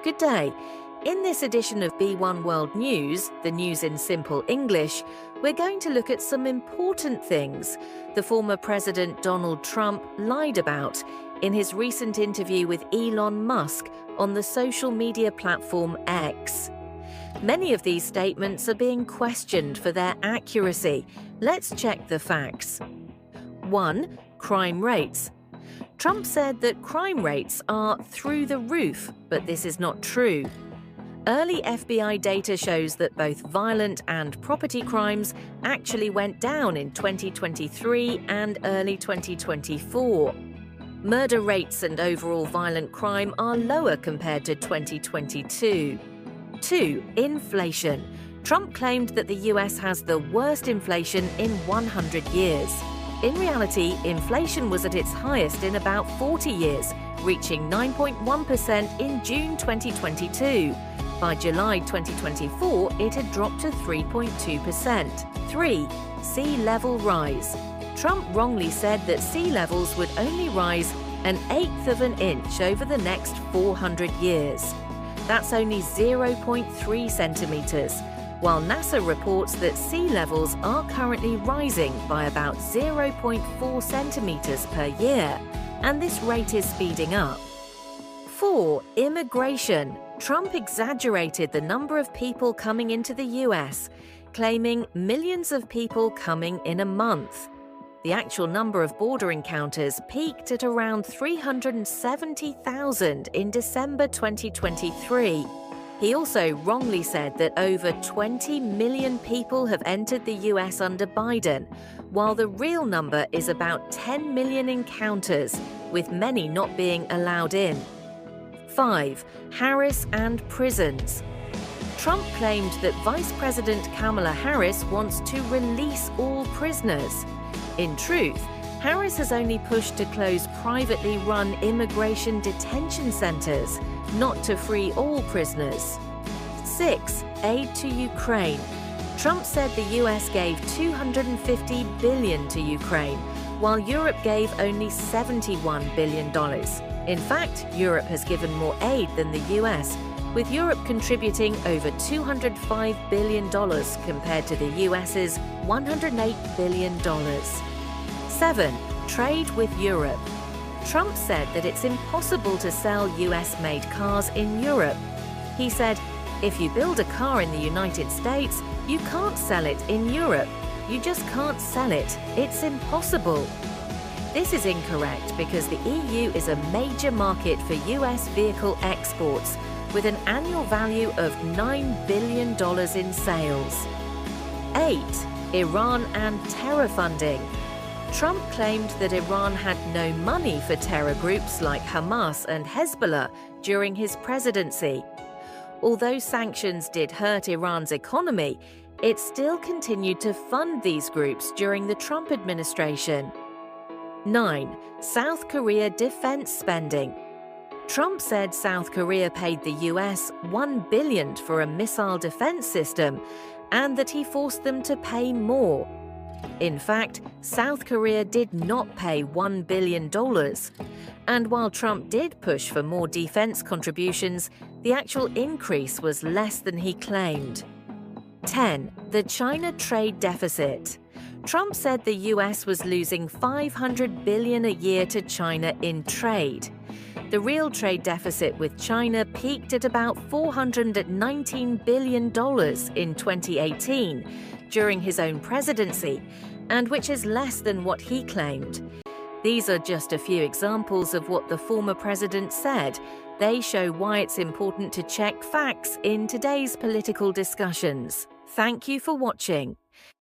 Good day. In this edition of B1 World News, the news in simple English, we're going to look at some important things the former President Donald Trump lied about in his recent interview with Elon Musk on the social media platform X. Many of these statements are being questioned for their accuracy. Let's check the facts. 1. Crime rates. Trump said that crime rates are through the roof, but this is not true. Early FBI data shows that both violent and property crimes actually went down in 2023 and early 2024. Murder rates and overall violent crime are lower compared to 2022. 2. Inflation. Trump claimed that the US has the worst inflation in 100 years. In reality, inflation was at its highest in about 40 years, reaching 9.1% in June 2022. By July 2024, it had dropped to 3.2%. 3. Sea level rise. Trump wrongly said that sea levels would only rise 1/8 of an inch over the next 400 years. That's only 0.3 centimeters, while NASA reports that sea levels are currently rising by about 0.4 centimeters per year, and this rate is speeding up. 4. Immigration. Trump exaggerated the number of people coming into the US, claiming millions of people coming in a month. The actual number of border encounters peaked at around 370,000 in December 2023. He also wrongly said that over 20 million people have entered the US under Biden, while the real number is about 10 million encounters, with many not being allowed in. 5. Harris and prisons. Trump claimed that Vice President Kamala Harris wants to release all prisoners. In truth, Harris has only pushed to close privately run immigration detention centers, not to free all prisoners. 6. Aid to Ukraine. Trump said the US gave $250 billion to Ukraine, while Europe gave only $71 billion. In fact, Europe has given more aid than the US, with Europe contributing over $205 billion compared to the US's $108 billion. 7. Trade with Europe. Trump said that it's impossible to sell US-made cars in Europe. He said, if you build a car in the United States, you can't sell it in Europe. You just can't sell it. It's impossible. This is incorrect because the EU is a major market for US vehicle exports, with an annual value of $9 billion in sales. 8. Iran and terror funding. Trump claimed that Iran had no money for terror groups like Hamas and Hezbollah during his presidency. Although sanctions did hurt Iran's economy, it still continued to fund these groups during the Trump administration. 9. South Korea defense spending. Trump said South Korea paid the US $1 billion for a missile defense system and that he forced them to pay more. In fact, South Korea did not pay $1 billion. And while Trump did push for more defense contributions, the actual increase was less than he claimed. 10. The China trade deficit. Trump said the US was losing $500 billion a year to China in trade. The real trade deficit with China peaked at about $419 billion in 2018 during his own presidency, and which is less than what he claimed. These are just a few examples of what the former president said. They show why it's important to check facts in today's political discussions. Thank you for watching.